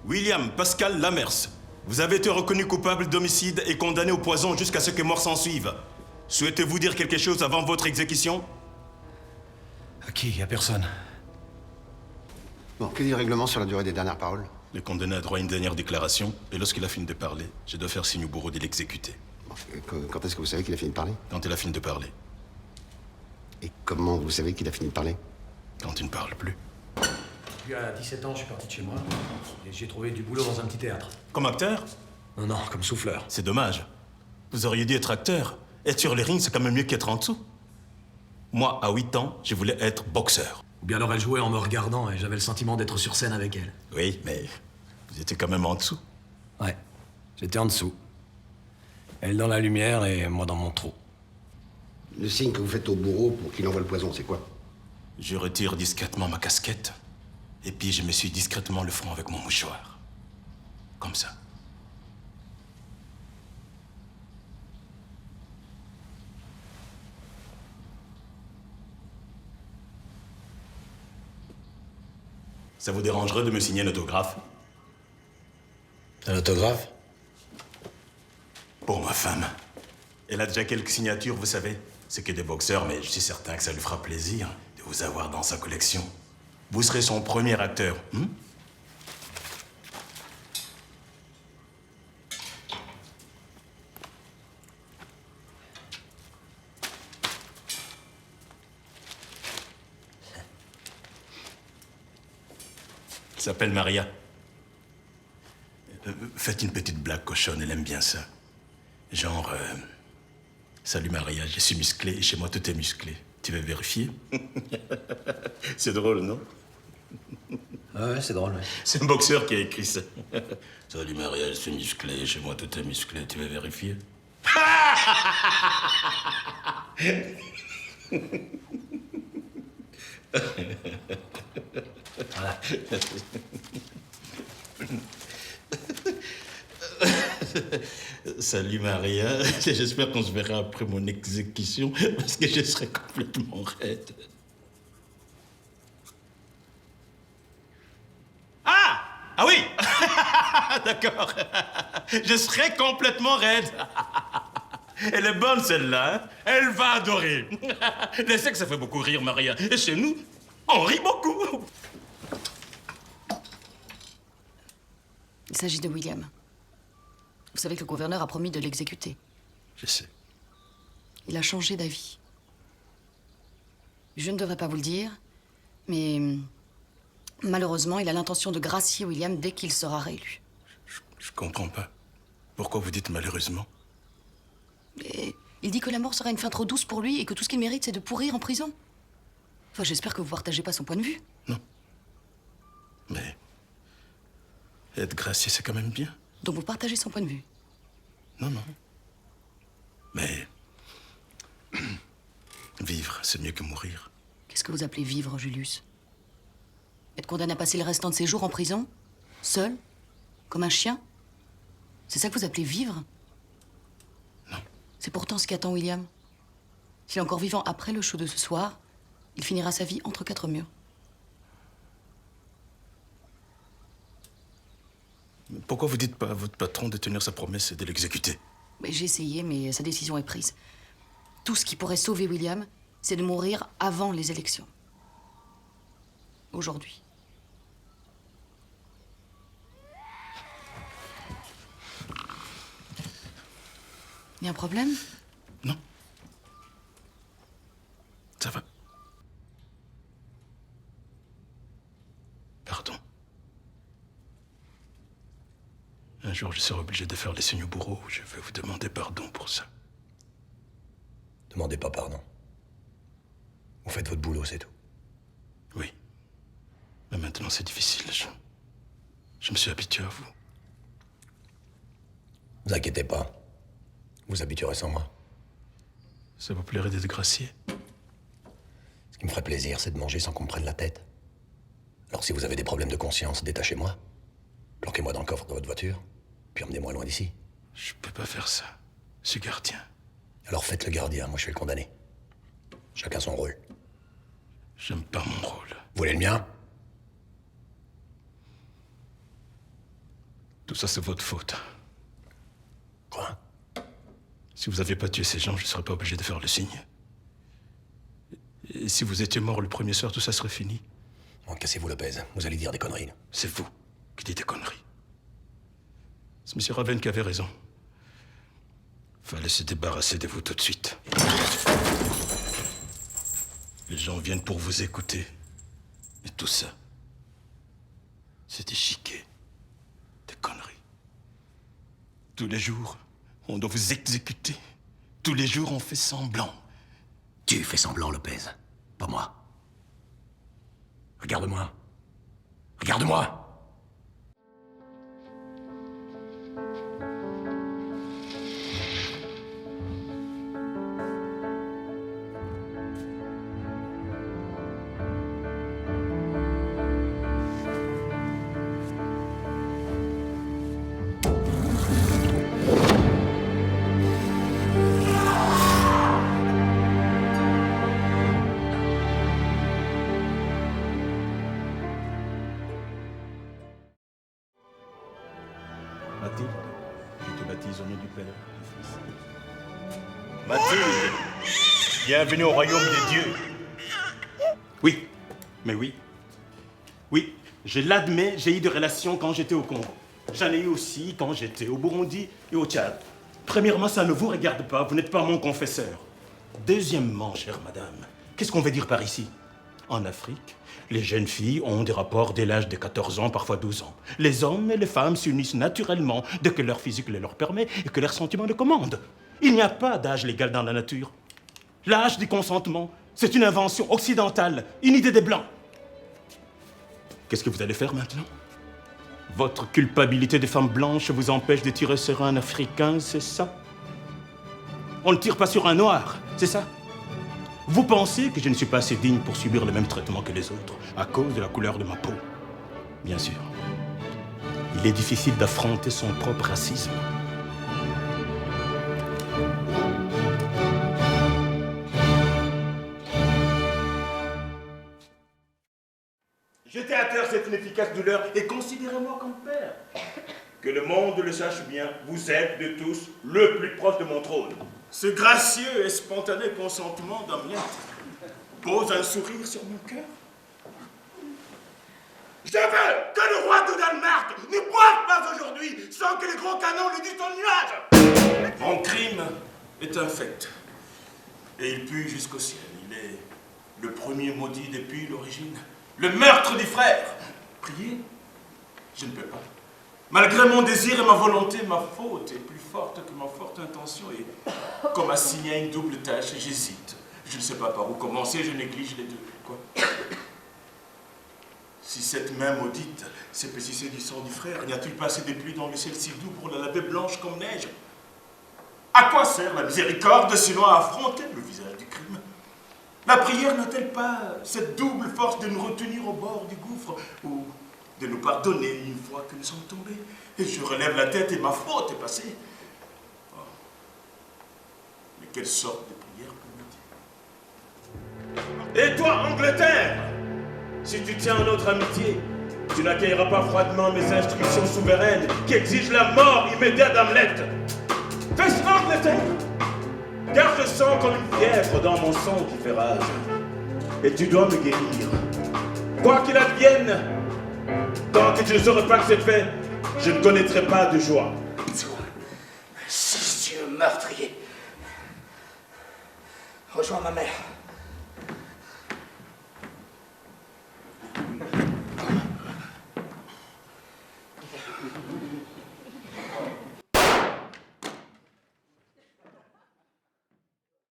William Pascal Lamers, vous avez été reconnu coupable d'homicide et condamné au poison jusqu'à ce que mort s'en suive. Souhaitez-vous dire quelque chose avant votre exécution? À qui? À personne. Bon, que dit le règlement sur la durée des dernières paroles? Le condamné a droit à une dernière déclaration, et lorsqu'il a fini de parler, je dois faire signe au bourreau de l'exécuter. Bon, quand est-ce que vous savez qu'il a fini de parler? Quand il a fini de parler. Et comment vous savez qu'il a fini de parler? Quand il ne parle plus. Puis à 17 ans, je suis parti de chez moi et j'ai trouvé du boulot dans un petit théâtre. Comme acteur? Non, comme souffleur. C'est dommage. Vous auriez dû être acteur. Être sur les rings, c'est quand même mieux qu'être en dessous. Moi, à 8 ans, je voulais être boxeur. Ou bien alors elle jouait en me regardant et j'avais le sentiment d'être sur scène avec elle. Oui, mais vous étiez quand même en dessous. Ouais, j'étais en dessous. Elle dans la lumière et moi dans mon trou. Le signe que vous faites au bourreau pour qu'il envoie le poison, c'est quoi? Je retire discrètement ma casquette, et puis je me suis discrètement le front avec mon mouchoir. Comme ça. Ça vous dérangerait de me signer un autographe? Un autographe? Pour ma femme. Elle a déjà quelques signatures, vous savez. C'est que des boxeurs, mais je suis certain que ça lui fera plaisir de vous avoir dans sa collection. Vous serez son premier acteur, hein? Elle s'appelle Maria. Faites une petite blague cochonne, elle aime bien ça. Genre, salut Maria, je suis musclé et chez moi tout est musclé. Tu veux vérifier? C'est drôle, non? Ouais, c'est drôle, ouais. C'est un boxeur qui a écrit ça. Salut Maria, je suis musclé, chez moi tout est musclé. Tu veux vérifier? Voilà. Salut Maria, j'espère qu'on se verra après mon exécution parce que je serai complètement raide. Ah oui. D'accord. Je serai complètement raide. Elle est bonne celle-là, hein? Elle va adorer. Je sais que ça fait beaucoup rire Maria. Et chez nous, on rit beaucoup. Il s'agit de William. Vous savez que le gouverneur a promis de l'exécuter. Je sais. Il a changé d'avis. Je ne devrais pas vous le dire, mais malheureusement, il a l'intention de gracier William dès qu'il sera réélu. Je comprends pas. Pourquoi vous dites malheureusement? Et il dit que la mort sera une fin trop douce pour lui et que tout ce qu'il mérite, c'est de pourrir en prison. Enfin, j'espère que vous partagez pas son point de vue. Non. Mais être gracié, c'est quand même bien. Donc vous partagez son point de vue. Non, non. Mais vivre, c'est mieux que mourir. Qu'est-ce que vous appelez vivre, Julius? Être condamné à passer le restant de ses jours en prison? Seul? Comme un chien? C'est ça que vous appelez vivre? Non. C'est pourtant ce qu'attend William. S'il est encore vivant après le show de ce soir, il finira sa vie entre quatre murs. Pourquoi vous dites pas à votre patron de tenir sa promesse et de l'exécuter? J'ai essayé, mais sa décision est prise. Tout ce qui pourrait sauver William, c'est de mourir avant les élections. Aujourd'hui. Il y a un problème? Non. Ça va. Pardon. Un jour, je serai obligé de faire les signes au bourreau. Je vais vous demander pardon pour ça. Demandez pas pardon. Vous faites votre boulot, c'est tout. Oui. Mais maintenant, c'est difficile. Je me suis habitué à vous. Vous inquiétez pas. Vous habituerez sans moi. Ça vous plairait d'être gracié? Ce qui me ferait plaisir, c'est de manger sans qu'on me prenne la tête. Alors si vous avez des problèmes de conscience, détachez-moi. Planquez-moi dans le coffre de votre voiture, puis emmenez-moi loin d'ici. Je peux pas faire ça. Je suis gardien. Alors faites le gardien, moi je suis le condamné. Chacun son rôle. J'aime pas mon rôle. Vous voulez le mien? Tout ça, c'est votre faute. Quoi? Si vous n'aviez pas tué ces gens, je ne serais pas obligé de faire le signe. Et si vous étiez mort le premier soir, tout ça serait fini. Bon, cassez-vous, Lopez. Vous allez dire des conneries. C'est vous qui dites des conneries. C'est M. Raven qui avait raison. Fallait se débarrasser de vous tout de suite. Les gens viennent pour vous écouter. Et tout ça, c'est des chiquets, des conneries. Tous les jours, on doit vous exécuter. Tous les jours, on fait semblant. Tu fais semblant, Lopez. Pas moi. Regarde-moi. Regarde-moi. Mathilde, je te baptise au nom du Père, du Fils. Mathilde, bienvenue au royaume des dieux. Oui, mais oui. Oui, je l'admets, j'ai eu des relations quand j'étais au Congo. J'en ai eu aussi quand j'étais au Burundi et au Tchad. Premièrement, ça ne vous regarde pas, vous n'êtes pas mon confesseur. Deuxièmement, chère madame, qu'est-ce qu'on veut dire par ici? En Afrique, les jeunes filles ont des rapports dès l'âge de 14 ans, parfois 12 ans. Les hommes et les femmes s'unissent naturellement dès que leur physique le leur permet et que leurs sentiments le commandent. Il n'y a pas d'âge légal dans la nature. L'âge du consentement, c'est une invention occidentale, une idée des Blancs. Qu'est-ce que vous allez faire maintenant? Votre culpabilité de femme blanche vous empêche de tirer sur un Africain, c'est ça? On ne tire pas sur un noir, c'est ça? Vous pensez que je ne suis pas assez digne pour subir le même traitement que les autres, à cause de la couleur de ma peau? Bien sûr. Il est difficile d'affronter son propre racisme. Jetez à terre cette inefficace douleur et considérez-moi comme père. Que le monde le sache bien, vous êtes de tous le plus proche de mon trône. Ce gracieux et spontané consentement d'Hamlet pose un sourire sur mon cœur. Je veux que le roi de Danemark ne boive pas aujourd'hui sans que les gros canons le disent en nuage. Mon crime est un fait. Et il pue jusqu'au ciel. Il est le premier maudit depuis l'origine. Le meurtre du frère. Prier, je ne peux pas. Malgré mon désir et ma volonté, ma faute est plus forte que ma forte intention. Et comme assigné à une double tâche, j'hésite. Je ne sais pas par où commencer, je néglige les deux. Quoi? Si cette main maudite s'épaississait du sang du frère, n'y a-t-il pas assez de pluie dans le ciel si doux pour la laver blanche comme neige? À quoi sert la miséricorde sinon à affronter le visage du crime? La prière n'a-t-elle pas cette double force de nous retenir au bord du gouffre ou de nous pardonner une fois que nous sommes tombés? Et je relève la tête et ma faute est passée. Oh. Mais quelle sorte de prière peut-elle? Et toi, Angleterre, si tu tiens à notre amitié, tu n'accueilleras pas froidement mes instructions souveraines qui exigent la mort immédiate d'Hamlet. Fais cela, Angleterre! Car je sens comme une fièvre dans mon sang qui fait rage. Et tu dois me guérir. Quoi qu'il advienne, tant que je ne saurai pas que c'est fait, je ne connaîtrai pas de joie. Si tu es meurtrier, rejoins ma mère.